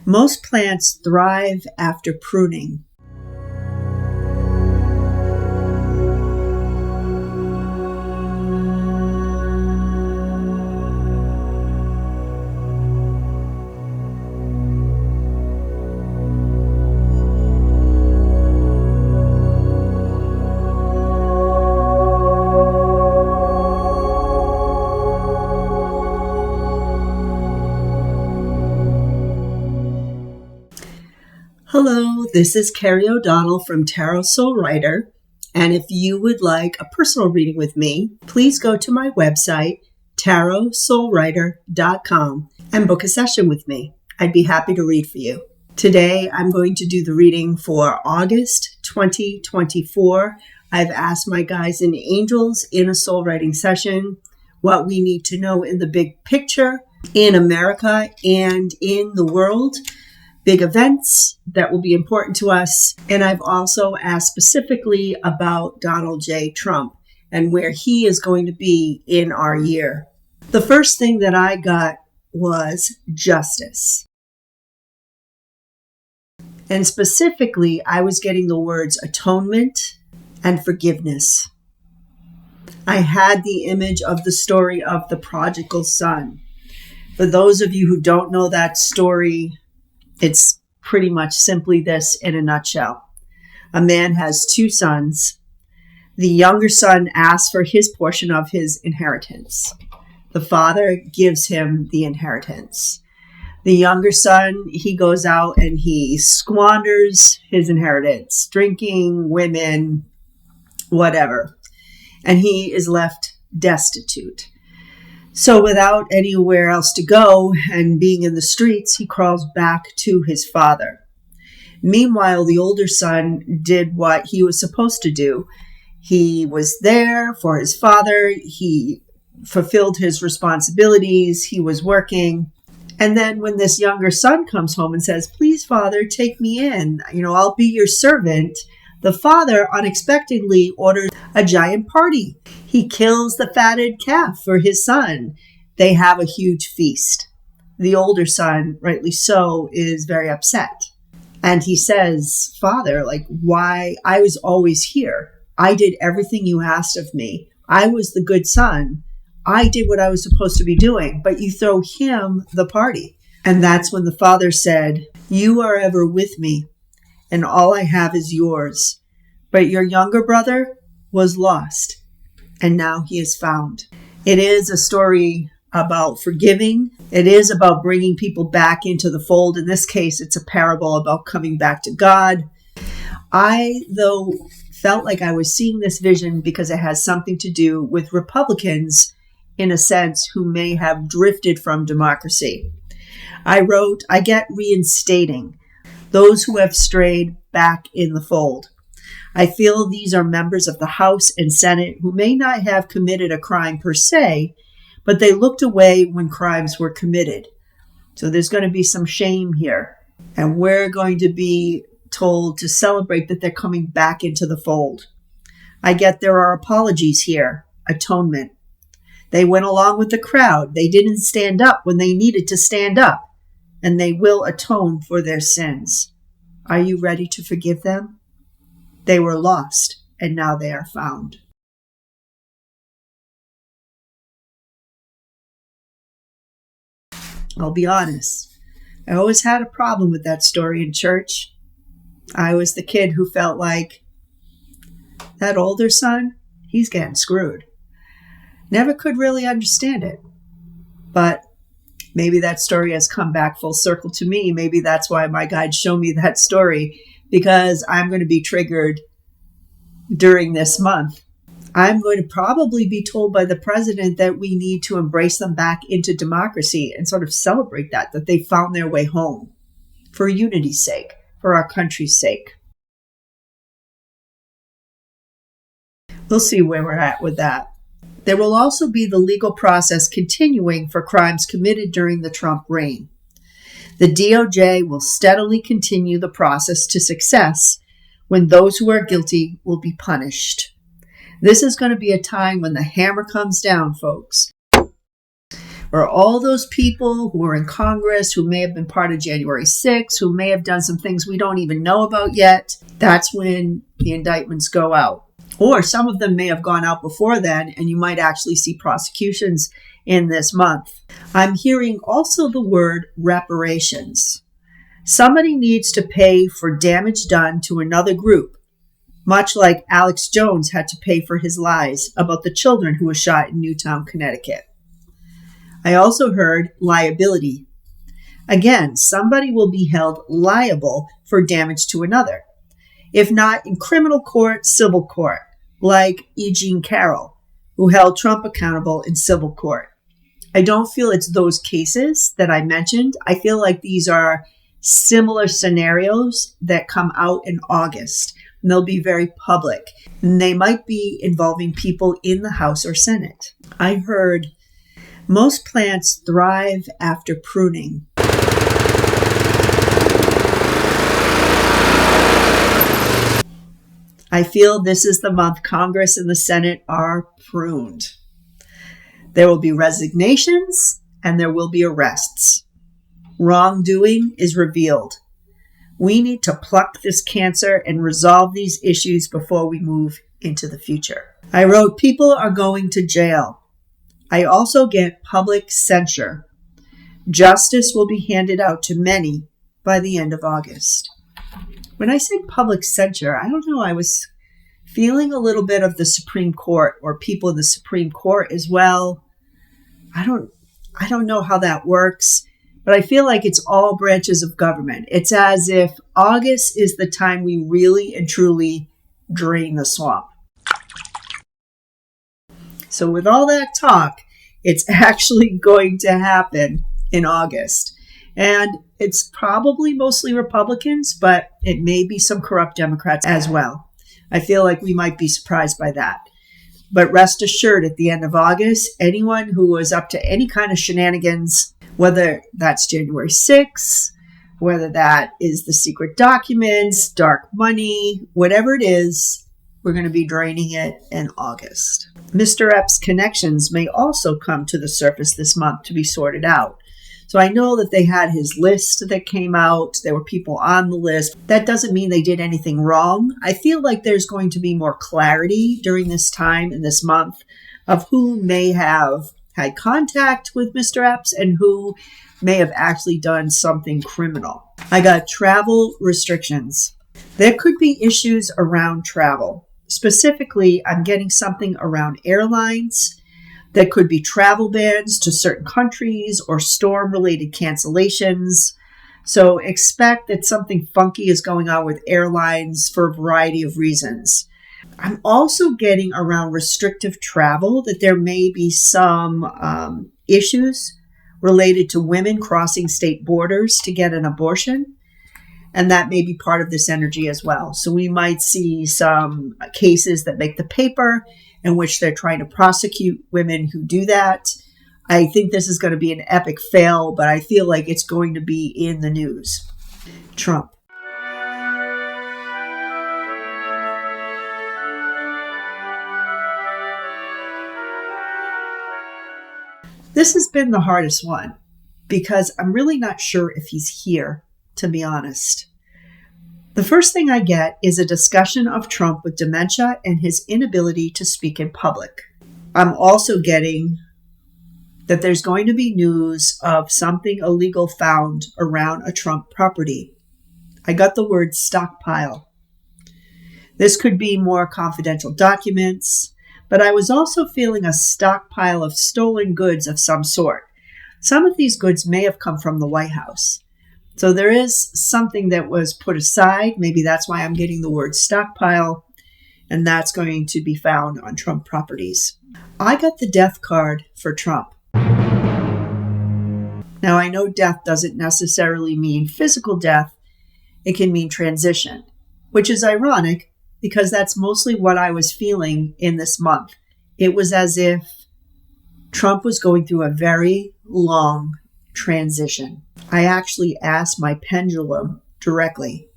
Most plants thrive after pruning. Hello, this is Carrie O'Donnell from Tarot Soul Writer, and if you would like a personal reading with me, please go to my website, tarotsoulwriter.com, and book a session with me. I'd be happy to read for you. Today, I'm going to do the reading for August 2024. I've asked my guides and angels in a soul writing session what we need to know in the big picture, in America and in the world. Big events that will be important to us. And I've also asked specifically about Donald J. Trump and where he is going to be in our year. The first thing that I got was justice. And specifically, I was getting the words atonement and forgiveness. I had the image of the story of the prodigal son. For those of you who don't know that story, it's pretty much simply this in a nutshell. A man has two sons. The younger son asks for his portion of his inheritance. The father gives him the inheritance. The younger son, he goes out and he squanders his inheritance, drinking, women, whatever. And he is left destitute. So without anywhere else to go and being in the streets, he crawls back to his father. Meanwhile, the older son did what he was supposed to do. He was there for his father. He fulfilled his responsibilities. He was working. And then when this younger son comes home and says, "Please, father, take me in. I'll be your servant," the father unexpectedly orders a giant party. He kills the fatted calf for his son. They have a huge feast. The older son, rightly so, is very upset. And he says, "Father, why? I was always here. I did everything you asked of me. I was the good son. I did what I was supposed to be doing, but you throw him the party." And that's when the father said, "You are ever with me, and all I have is yours. But your younger brother was lost, and now he is found." It is a story about forgiving. It is about bringing people back into the fold. In this case, it's a parable about coming back to God. I, though, felt like I was seeing this vision because it has something to do with Republicans, in a sense, who may have drifted from democracy. I wrote, "I get reinstating those who have strayed back in the fold." I feel these are members of the House and Senate who may not have committed a crime per se, but they looked away when crimes were committed. So there's going to be some shame here. And we're going to be told to celebrate that they're coming back into the fold. I get there are apologies here, atonement. They went along with the crowd. They didn't stand up when they needed to stand up, and they will atone for their sins. Are you ready to forgive them? They were lost, and now they are found. I'll be honest. I always had a problem with that story in church. I was the kid who felt like that older son, he's getting screwed. Never could really understand it. But maybe that story has come back full circle to me. Maybe that's why my guides show me that story, because I'm going to be triggered during this month. I'm going to probably be told by the president that we need to embrace them back into democracy and sort of celebrate that they found their way home for unity's sake, for our country's sake. We'll see where we're at with that. There will also be the legal process continuing for crimes committed during the Trump reign. The DOJ will steadily continue the process to success when those who are guilty will be punished. This is going to be a time when the hammer comes down, folks. or all those people who are in Congress who may have been part of January 6th, who may have done some things we don't even know about yet, that's when the indictments go out. Or some of them may have gone out before then, and you might actually see prosecutions in this month. I'm hearing also the word reparations. Somebody needs to pay for damage done to another group, much like Alex Jones had to pay for his lies about the children who were shot in Newtown, Connecticut. I also heard liability. Again, somebody will be held liable for damage to another. If not in criminal court, civil court, like E. Jean Carroll, who held Trump accountable in civil court. I don't feel it's those cases that I mentioned. I feel like these are similar scenarios that come out in August, and they'll be very public. And they might be involving people in the House or Senate. I heard most plants thrive after pruning. I feel this is the month Congress and the Senate are pruned. There will be resignations and there will be arrests. Wrongdoing is revealed. We need to pluck this cancer and resolve these issues before we move into the future. I wrote, people are going to jail. I also get public censure. Justice will be handed out to many by the end of August. When I said public censure, I don't know, I was feeling a little bit of the Supreme Court or people in the Supreme Court as well. I don't know how that works, but I feel like it's all branches of government. It's as if August is the time we really and truly drain the swamp. So with all that talk, it's actually going to happen in August. And it's probably mostly Republicans, but it may be some corrupt Democrats as well. I feel like we might be surprised by that. But rest assured, at the end of August, anyone who was up to any kind of shenanigans, whether that's January 6th, whether that is the secret documents, dark money, whatever it is, we're going to be draining it in August. Mr. Epps' connections may also come to the surface this month to be sorted out. So I know that they had his list that came out. There were people on the list. That doesn't mean they did anything wrong. I feel like there's going to be more clarity during this time in this month of who may have had contact with Mr. Epps and who may have actually done something criminal. I got travel restrictions. There could be issues around travel. Specifically, I'm getting something around airlines. There could be travel bans to certain countries or storm-related cancellations. So expect that something funky is going on with airlines for a variety of reasons. I'm also getting around restrictive travel that there may be some issues related to women crossing state borders to get an abortion. And that may be part of this energy as well. So we might see some cases that make the paper in which they're trying to prosecute women who do that. I think this is going to be an epic fail, but I feel like it's going to be in the news. Trump. This has been the hardest one because I'm really not sure if he's here, to be honest. The first thing I get is a discussion of Trump with dementia and his inability to speak in public. I'm also getting that there's going to be news of something illegal found around a Trump property. I got the word stockpile. This could be more confidential documents, but I was also feeling a stockpile of stolen goods of some sort. Some of these goods may have come from the White House. So there is something that was put aside. Maybe that's why I'm getting the word stockpile, and that's going to be found on Trump properties. I got the death card for Trump. Now, I know death doesn't necessarily mean physical death. It can mean transition, which is ironic because that's mostly what I was feeling in this month. It was as if Trump was going through a very long transition. I actually asked my pendulum directly,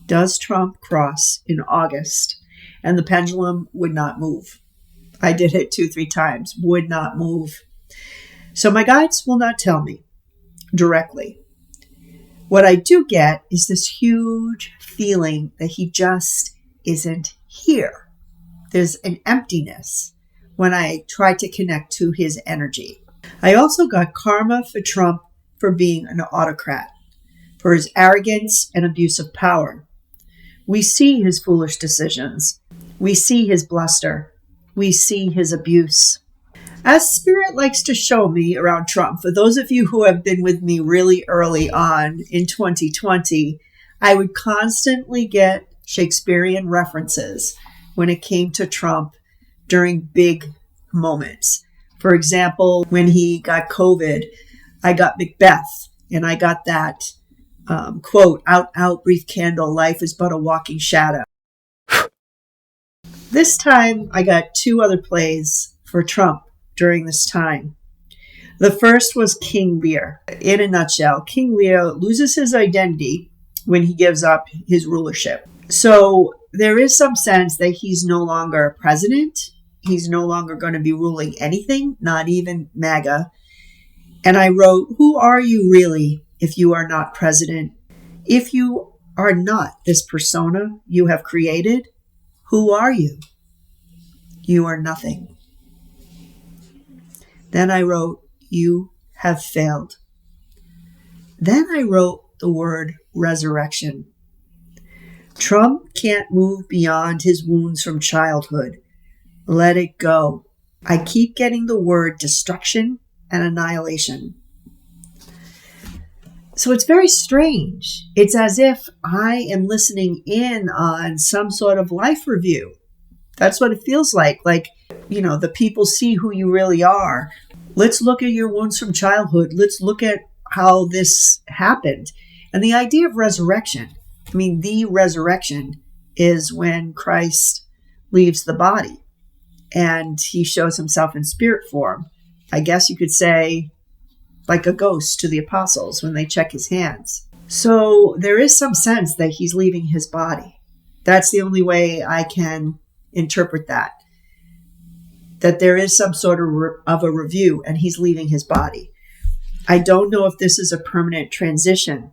does Trump cross in August? And the pendulum would not move. I did it 2-3 times, would not move. So my guides will not tell me directly. What I do get is this huge feeling that he just isn't here. There's an emptiness when I try to connect to his energy. I also got karma for Trump for being an autocrat, for his arrogance and abuse of power. We see his foolish decisions. We see his bluster. We see his abuse. As Spirit likes to show me around Trump, for those of you who have been with me really early on in 2020, I would constantly get Shakespearean references when it came to Trump during big moments. For example, when he got COVID, I got Macbeth, and I got that quote, out, out, brief candle, life is but a walking shadow. This time, I got two other plays for Trump during this time. The first was King Lear. In a nutshell, King Lear loses his identity when he gives up his rulership. So there is some sense that he's no longer president. He's no longer going to be ruling anything, not even MAGA. And I wrote, who are you really if you are not president? If you are not this persona you have created, who are you? You are nothing. Then I wrote, you have failed. Then I wrote the word resurrection. Trump can't move beyond his wounds from childhood. Let it go. I keep getting the word destruction and annihilation. So it's very strange. It's as if I am listening in on some sort of life review. That's what it feels like. Like, the people see who you really are. Let's look at your wounds from childhood. Let's look at how this happened. And the idea of resurrection, the resurrection is when Christ leaves the body and he shows himself in spirit form. I guess you could say like a ghost to the apostles when they check his hands. So there is some sense that he's leaving his body. That's the only way I can interpret that. That there is some sort of a review and he's leaving his body. I don't know if this is a permanent transition,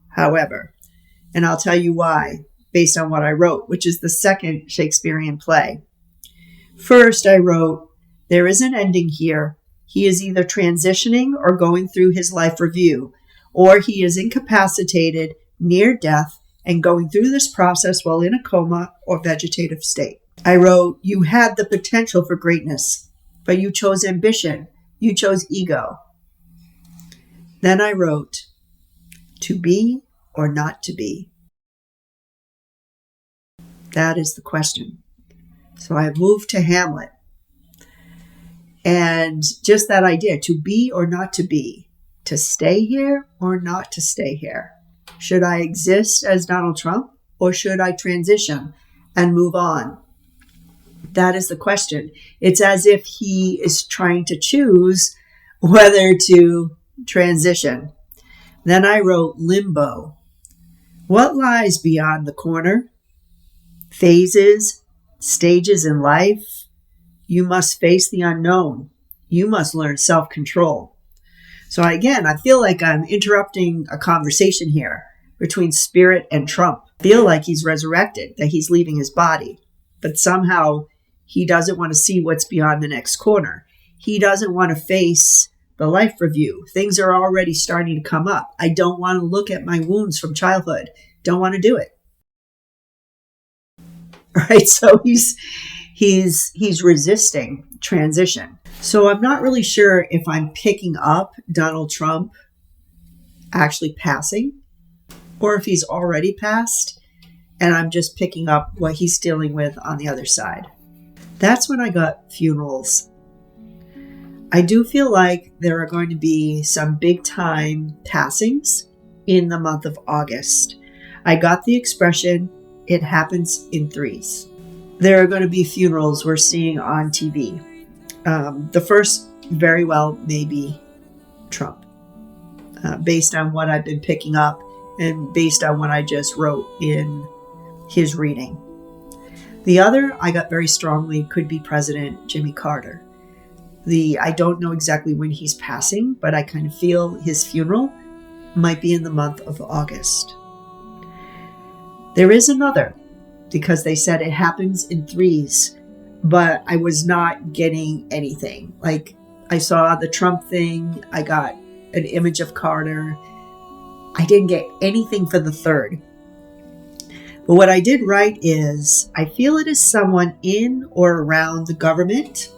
however, and I'll tell you why based on what I wrote, which is the second Shakespearean play. First, I wrote, there is an ending here. He is either transitioning or going through his life review, or he is incapacitated, near death, and going through this process while in a coma or vegetative state. I wrote, you had the potential for greatness, but you chose ambition. You chose ego. Then I wrote, to be or not to be? That is the question. So I moved to Hamlet. And just that idea, to be or not to be, to stay here or not to stay here. Should I exist as Donald Trump or should I transition and move on? That is the question. It's as if he is trying to choose whether to transition. Then I wrote limbo. What lies beyond the corner? Phases, stages in life. You must face the unknown. You must learn self-control. So again, I feel like I'm interrupting a conversation here between Spirit and Trump. I feel like he's resurrected, that he's leaving his body. But somehow he doesn't want to see what's beyond the next corner. He doesn't want to face the life review. Things are already starting to come up. I don't want to look at my wounds from childhood. Don't want to do it. Right? So he's resisting transition. So I'm not really sure if I'm picking up Donald Trump actually passing or if he's already passed and I'm just picking up what he's dealing with on the other side. That's when I got funerals. I do feel like there are going to be some big time passings in the month of August. I got the expression, it happens in threes. There are going to be funerals we're seeing on TV. The first very well may be Trump, based on what I've been picking up and based on what I just wrote in his reading. The other I got very strongly could be President Jimmy Carter. I don't know exactly when he's passing, but I kind of feel his funeral might be in the month of August. There is another, because they said it happens in threes, but I was not getting anything. Like, I saw the Trump thing, I got an image of Carter. I didn't get anything for the third. But what I did write is, I feel it is someone in or around the government,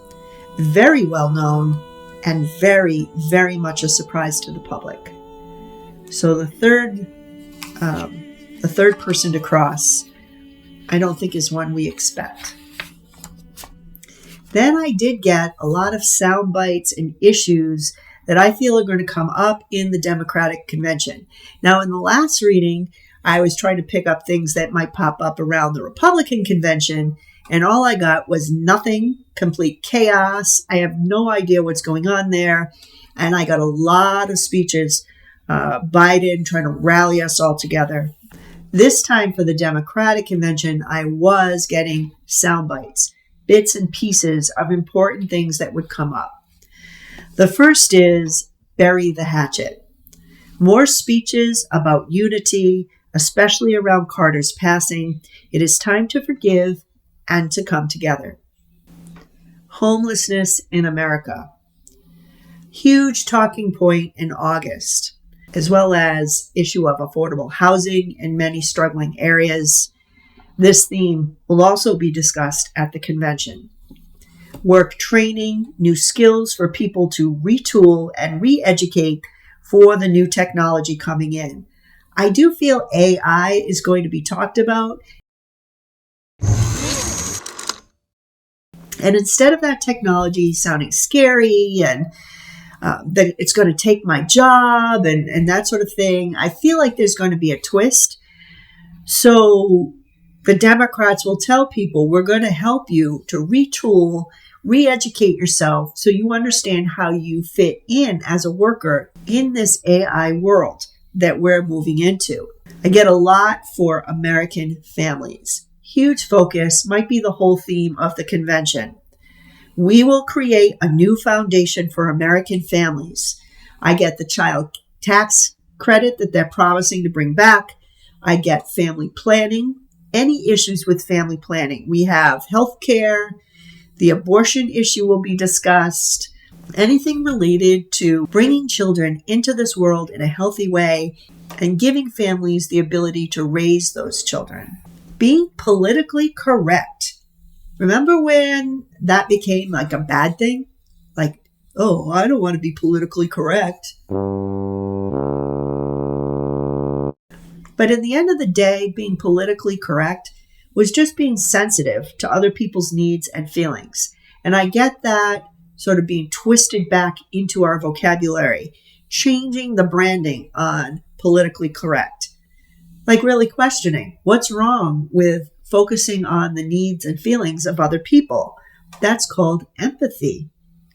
very well known, and very, very much a surprise to the public. So the third person to cross, I don't think is one we expect. Then I did get a lot of sound bites and issues that I feel are going to come up in the Democratic convention. Now, in the last reading, I was trying to pick up things that might pop up around the Republican convention, and all I got was nothing, complete chaos. I have no idea what's going on there. And I got a lot of speeches, Biden trying to rally us all together. This time for the Democratic convention, I was getting sound bites, bits and pieces of important things that would come up. The first is bury the hatchet. More speeches about unity, especially around Carter's passing. It is time to forgive and to come together. Homelessness in America. Huge talking point in August, as well as issue of affordable housing in many struggling areas. This theme will also be discussed at the convention. Work training, new skills for people to retool and re-educate for the new technology coming in. I do feel AI is going to be talked about. And instead of that technology sounding scary and that it's going to take my job and that sort of thing, I feel like there's going to be a twist. So the Democrats will tell people, we're going to help you to retool, re-educate yourself so you understand how you fit in as a worker in this AI world that we're moving into. I get a lot for American families. Huge focus, might be the whole theme of the convention. We will create a new foundation for American families. I get the child tax credit that they're promising to bring back. I get family planning. Any issues with family planning? We have health care. The abortion issue will be discussed. Anything related to bringing children into this world in a healthy way and giving families the ability to raise those children. Being politically correct. Remember when that became like a bad thing? Like, oh, I don't want to be politically correct. But in the end of the day, being politically correct was just being sensitive to other people's needs and feelings. And I get that sort of being twisted back into our vocabulary, changing the branding on politically correct. Like really questioning what's wrong with focusing on the needs and feelings of other people. That's called empathy.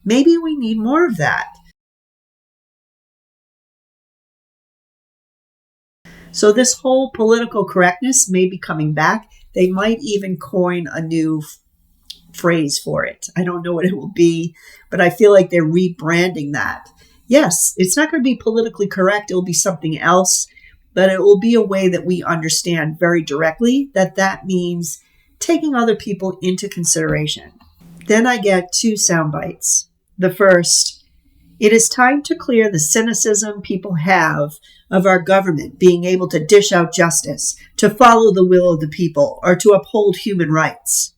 Maybe we need more of that. So this whole political correctness may be coming back. They might even coin a new phrase for it. I don't know what it will be, but I feel like they're rebranding that. Yes, it's not going to be politically correct. It will be something else, but it will be a way that we understand very directly that means taking other people into consideration. Then I get two sound bites. The first, it is time to clear the cynicism people have of our government being able to dish out justice, to follow the will of the people, or to uphold human rights.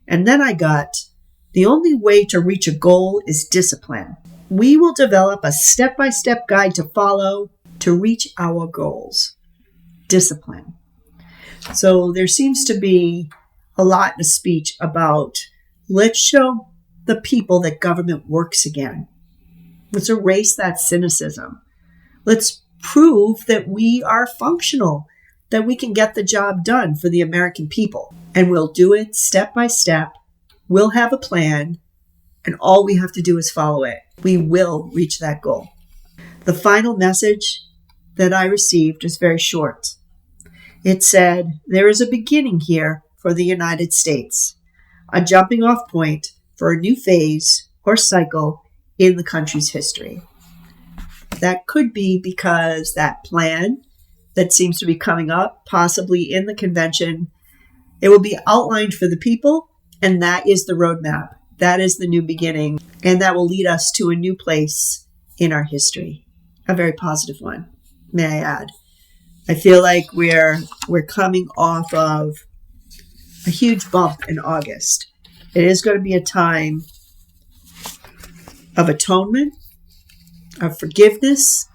And then I got, the only way to reach a goal is discipline. We will develop a step-by-step guide to follow to reach our goals. Discipline. So there seems to be a lot in the speech about let's show the people that government works again. Let's erase that cynicism. Let's prove that we are functional, that we can get the job done for the American people. And we'll do it step by step. We'll have a plan, and all we have to do is follow it. We will reach that goal. The final message that I received is very short. It said, there is a beginning here for the United States, a jumping off point for a new phase or cycle in the country's history. That could be because that plan that seems to be coming up, possibly in the convention, it will be outlined for the people, and that is the roadmap. That is the new beginning, and that will lead us to a new place in our history. A very positive one, may I add. I feel like we're coming off of a huge bump in August. It is going to be a time of atonement, of forgiveness,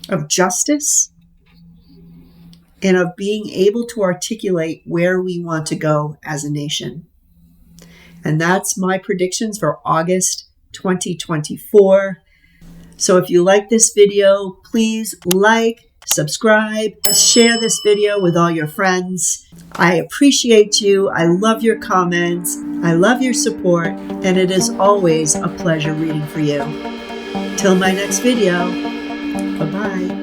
of justice, and of being able to articulate where we want to go as a nation. And that's my predictions for August 2024. So if you like this video, please like, subscribe, share this video with all your friends. I appreciate you. I love your comments. I love your support. And it is always a pleasure reading for you. Till my next video. Bye-bye.